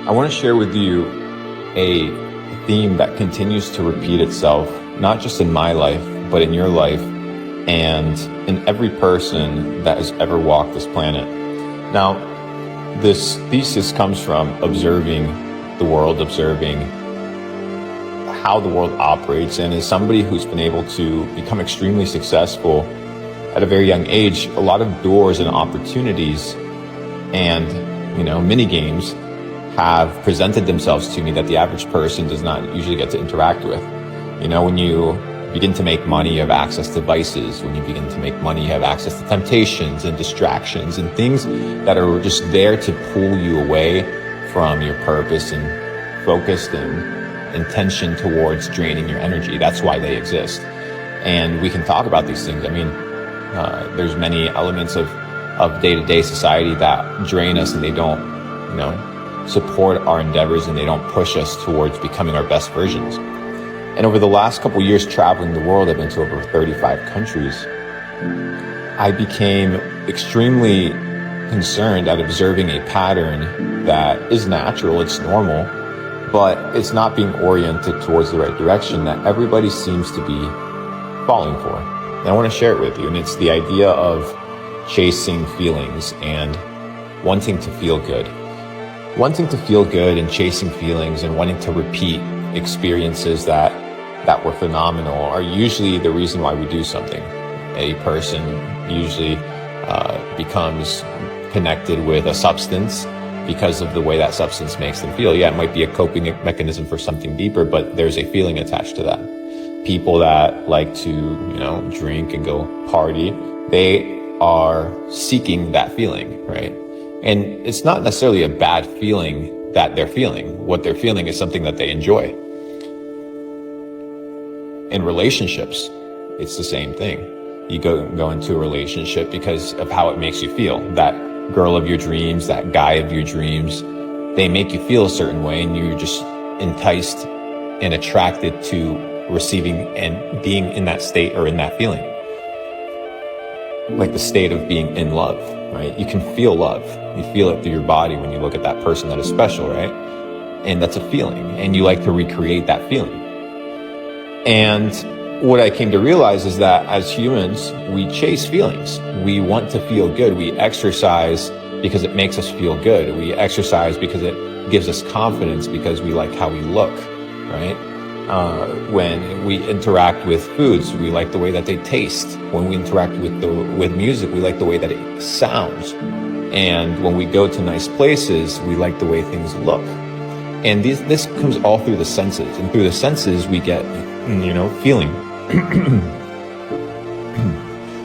I want to share with you a theme that continues to repeat itself, not just in my life, but in your life and in every person that has ever walked this planet. Now, this thesis comes from observing the world, observing how the world operates, and as somebody who's been able to become extremely successful at a very young age, a lot of doors and opportunities and, mini games have presented themselves to me that the average person does not usually get to interact with. When you begin to make money, you have access to vices. When you begin to make money, you have access to temptations and distractions and things that are just there to pull you away from your purpose and focused and intention towards draining your energy. That's why they exist. And we can talk about these things. There's many elements of day-to-day society that drain us, and they don't, support our endeavors, and they don't push us towards becoming our best versions. And over the last couple years traveling the world, I've been to over 35 countries. I became extremely concerned at observing a pattern that is natural, it's normal, but it's not being oriented towards the right direction that everybody seems to be falling for. And I want to share it with you. And it's the idea of chasing feelings and wanting to feel good. Wanting to feel good and chasing feelings and wanting to repeat experiences that were phenomenal are usually the reason why we do something. A person usually becomes connected with a substance because of the way that substance makes them feel. Yeah, it might be a coping mechanism for something deeper, but there's a feeling attached to that. People that like to, drink and go party, they are seeking that feeling, right? And it's not necessarily a bad feeling that they're feeling. What they're feeling is something that they enjoy. In relationships, it's the same thing. You go into a relationship because of how it makes you feel. That girl of your dreams, that guy of your dreams, they make you feel a certain way, and you're just enticed and attracted to receiving and being in that state or in that feeling. Like the state of being in love, right? You can feel love. You feel it through your body when you look at that person that is special, right? And that's a feeling, and you like to recreate that feeling. And what I came to realize is that as humans, we chase feelings. We want to feel good. We exercise because it makes us feel good. We exercise because it gives us confidence, because we like how we look, right? When we interact with foods, we like the way that they taste. When we interact with music, we like the way that it sounds. And when we go to nice places, we like the way things look. And this comes all through the senses. And through the senses, we get, feeling.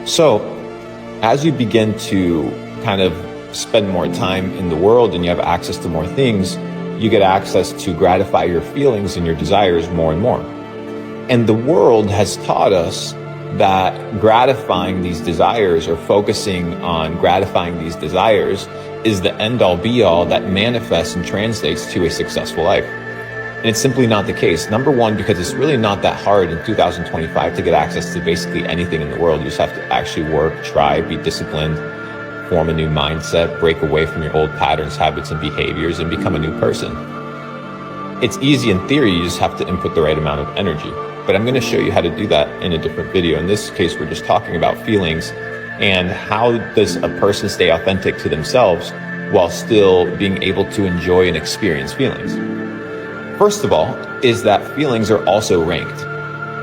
So as you begin to kind of spend more time in the world and you have access to more things, you get access to gratify your feelings and your desires more and more. And the world has taught us that gratifying these desires, or focusing on gratifying these desires, is the end-all be-all that manifests and translates to a successful life. And it's simply not the case. Number one, because it's really not that hard in 2025 to get access to basically anything in the world. You just have to actually work, try, be disciplined, form a new mindset, break away from your old patterns, habits, and behaviors, and become a new person. It's easy in theory, you just have to input the right amount of energy. But I'm going to show you how to do that in a different video. In this case, we're just talking about feelings and how does a person stay authentic to themselves while still being able to enjoy and experience feelings. First of all, is that feelings are also ranked,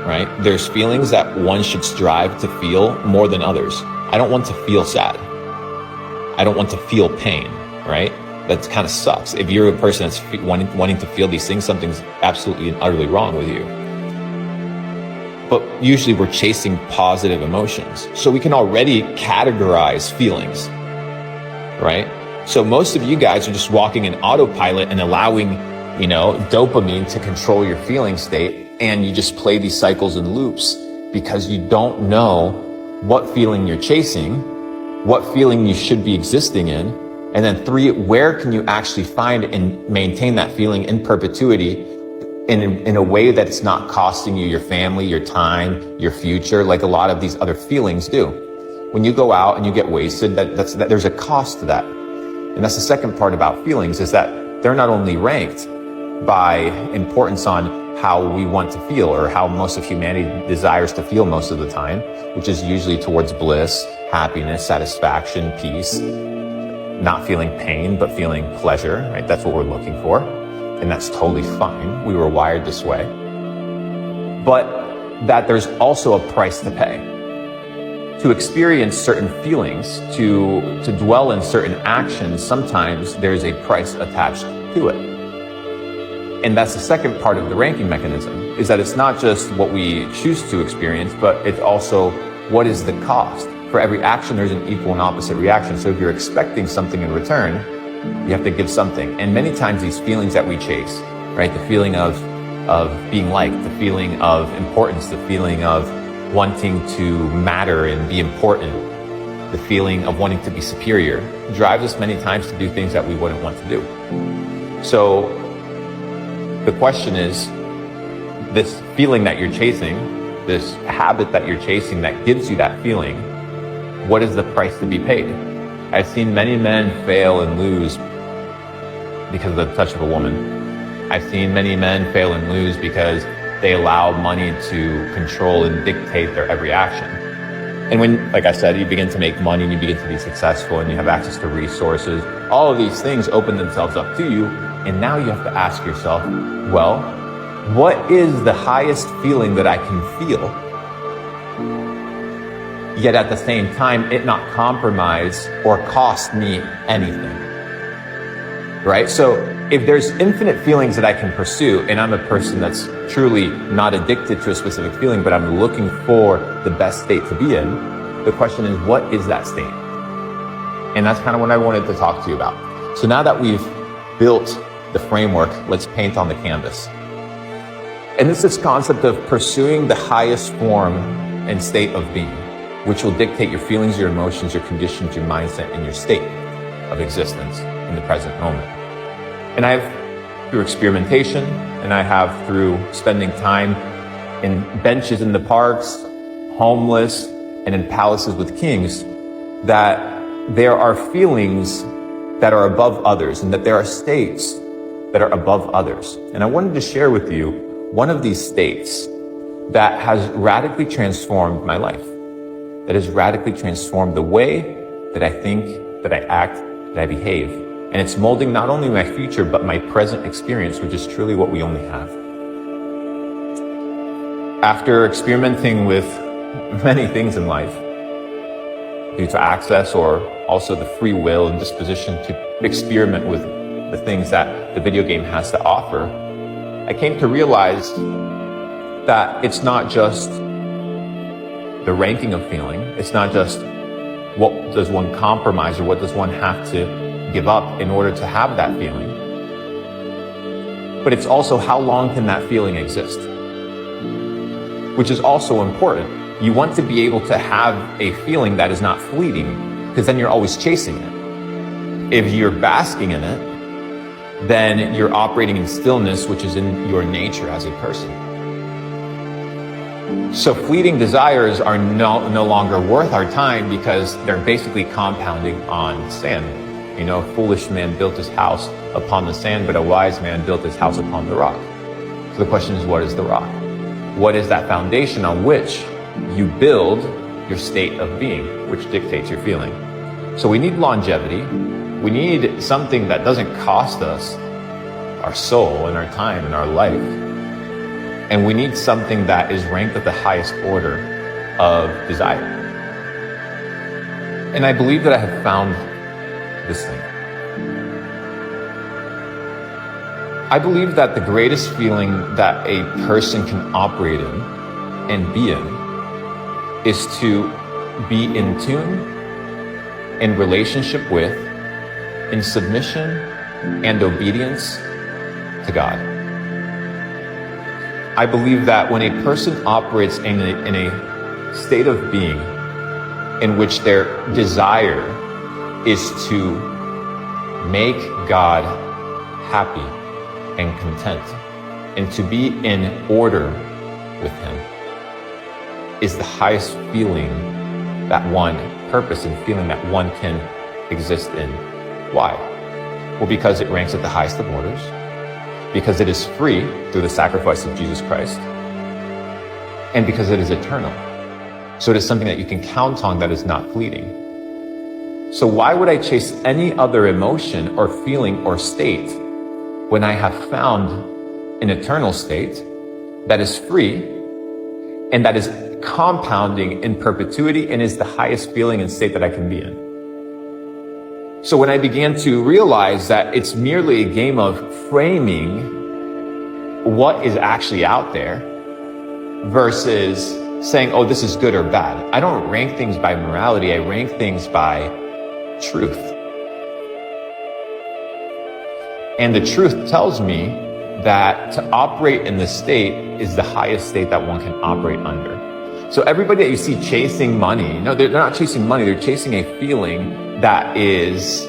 right? There's feelings that one should strive to feel more than others. I don't want to feel sad. I don't want to feel pain, right? That kind of sucks. If you're a person that's wanting to feel these things, something's absolutely and utterly wrong with you. But usually we're chasing positive emotions. So we can already categorize feelings, right? So most of you guys are just walking in autopilot and allowing, dopamine to control your feeling state. And you just play these cycles and loops because you don't know what feeling you're chasing, what feeling you should be existing in. And then 3, where can you actually find and maintain that feeling in perpetuity in a way that it's not costing you your family, your time, your future, like a lot of these other feelings do. When you go out and you get wasted, there's a cost to that. And that's the second part about feelings, is that they're not only ranked by importance on how we want to feel or how most of humanity desires to feel most of the time, which is usually towards bliss, happiness, satisfaction, peace, not feeling pain, but feeling pleasure, right? That's what we're looking for. And that's totally fine. We were wired this way. But that there's also a price to pay. To experience certain feelings, to dwell in certain actions, sometimes there's a price attached to it. And that's the second part of the ranking mechanism, is that it's not just what we choose to experience, but it's also what is the cost. For every action, there's an equal and opposite reaction. So if you're expecting something in return, you have to give something. And many times these feelings that we chase, right? The feeling of being liked, the feeling of importance, the feeling of wanting to matter and be important, the feeling of wanting to be superior, drives us many times to do things that we wouldn't want to do. So the question is, this feeling that you're chasing, this habit that you're chasing that gives you that feeling, what is the price to be paid? I've seen many men fail and lose because of the touch of a woman. I've seen many men fail and lose because they allow money to control and dictate their every action. And when, like I said, you begin to make money and you begin to be successful and you have access to resources, all of these things open themselves up to you. And now you have to ask yourself, well, what is the highest feeling that I can feel, yet at the same time, it not compromise or cost me anything, right? So if there's infinite feelings that I can pursue, and I'm a person that's truly not addicted to a specific feeling, but I'm looking for the best state to be in, the question is, what is that state? And that's kind of what I wanted to talk to you about. So now that we've built the framework, let's paint on the canvas. And it's this concept of pursuing the highest form and state of being, which will dictate your feelings, your emotions, your conditions, your mindset, and your state of existence in the present moment. And I have, through experimentation, and I have through spending time in benches in the parks, homeless, and in palaces with kings, that there are feelings that are above others, and that there are states that are above others. And I wanted to share with you one of these states that has radically transformed my life, that has radically transformed the way that I think, that I act, that I behave. And it's molding not only my future, but my present experience, which is truly what we only have. After experimenting with many things in life, due to access or also the free will and disposition to experiment with the things that the video game has to offer, I came to realize that it's not just the ranking of feeling. It's not just what does one compromise or what does one have to give up in order to have that feeling, but it's also how long can that feeling exist, which is also important. You want to be able to have a feeling that is not fleeting, because then you're always chasing it. If you're basking in it, then you're operating in stillness, which is in your nature as a person. So fleeting desires are no longer worth our time because they're basically compounding on sand. You know, a foolish man built his house upon the sand, but a wise man built his house upon the rock. So the question is, what is the rock? What is that foundation on which you build your state of being, which dictates your feeling? So we need longevity. We need something that doesn't cost us our soul and our time and our life. And we need something that is ranked at the highest order of desire. And I believe that I have found this thing. I believe that the greatest feeling that a person can operate in and be in is to be in tune, in relationship with, in submission and obedience to God. I believe that when a person operates in a state of being in which their desire is to make God happy and content and to be in order with Him, is the highest feeling that one, purpose and feeling that one can exist in. Why? Well, because it ranks at the highest of orders, because it is free through the sacrifice of Jesus Christ, and because it is eternal. So it is something that you can count on that is not fleeting. So why would I chase any other emotion or feeling or state when I have found an eternal state that is free and that is compounding in perpetuity and is the highest feeling and state that I can be in? So when I began to realize that it's merely a game of framing what is actually out there versus saying, oh, this is good or bad. I don't rank things by morality. I rank things by truth. And the truth tells me that to operate in this state is the highest state that one can operate under. So everybody that you see chasing money, no, they're not chasing money. They're chasing a feeling that is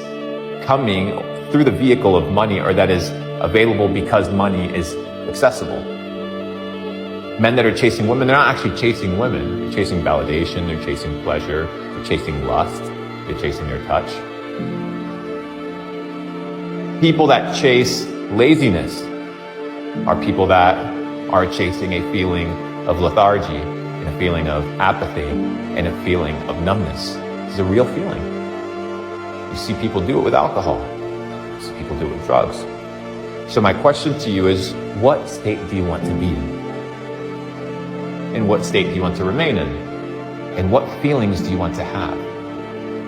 coming through the vehicle of money, or that is available because money is accessible. Men that are chasing women, they're not actually chasing women. They're chasing validation, they're chasing pleasure, they're chasing lust, they're chasing their touch. People that chase laziness are people that are chasing a feeling of lethargy, and a feeling of apathy, and a feeling of numbness. It's a real feeling. You see people do it with alcohol. You see people do it with drugs. So my question to you is, what state do you want to be in? In what state do you want to remain in? And what feelings do you want to have?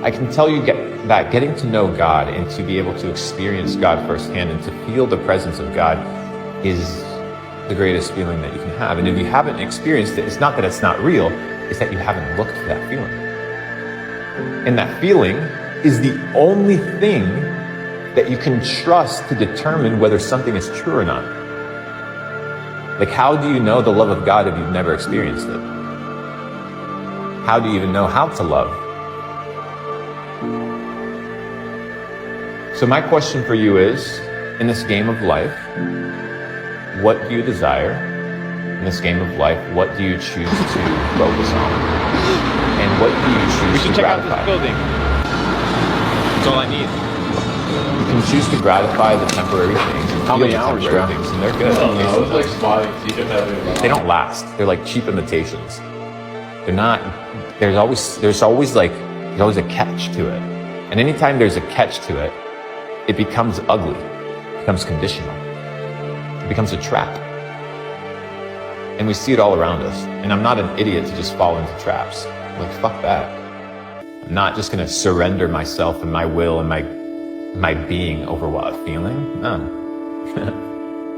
I can tell you that getting to know God and to be able to experience God firsthand and to feel the presence of God is the greatest feeling that you can have. And if you haven't experienced it, it's not that it's not real, it's that you haven't looked for that feeling. And that feeling is the only thing that you can trust to determine whether something is true or not. Like, how do you know the love of God if you've never experienced it? How do you even know how to love? So my question for you is, in this game of life, what do you desire? In this game of life, what do you choose to focus on? And what do you choose to gratify? We should check out this building. That's all I need. You can choose to gratify the temporary things. How many hours, bro? Things, and they're good. No, it's like spotting. They don't last. They're like cheap imitations. They're not. There's always a catch to it. And anytime there's a catch to it, it becomes ugly. It becomes conditional. It becomes a trap. And we see it all around us. And I'm not an idiot to just fall into traps. I'm like, fuck that. I'm not just gonna surrender myself and my will and my being over what a feeling. No.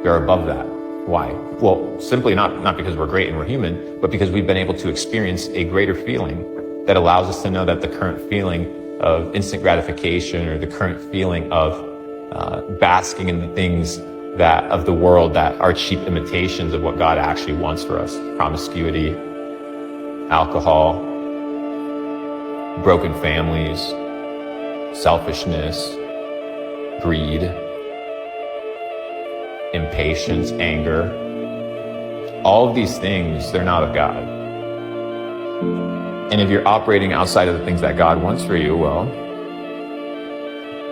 We're above that. Why? Well, simply not because we're great and we're human, but because we've been able to experience a greater feeling that allows us to know that the current feeling of instant gratification, or the current feeling of basking in the things of the world that are cheap imitations of what God actually wants for us. Promiscuity, alcohol, broken families, selfishness, greed, impatience, anger. All of these things, they're not of God. And if you're operating outside of the things that God wants for you, well,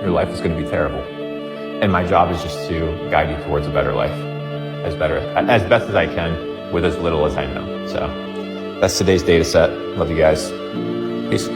your life is going to be terrible. And my job is just to guide you towards a better life, as best as I can, with as little as I know. So that's today's data set. Love you guys. Peace.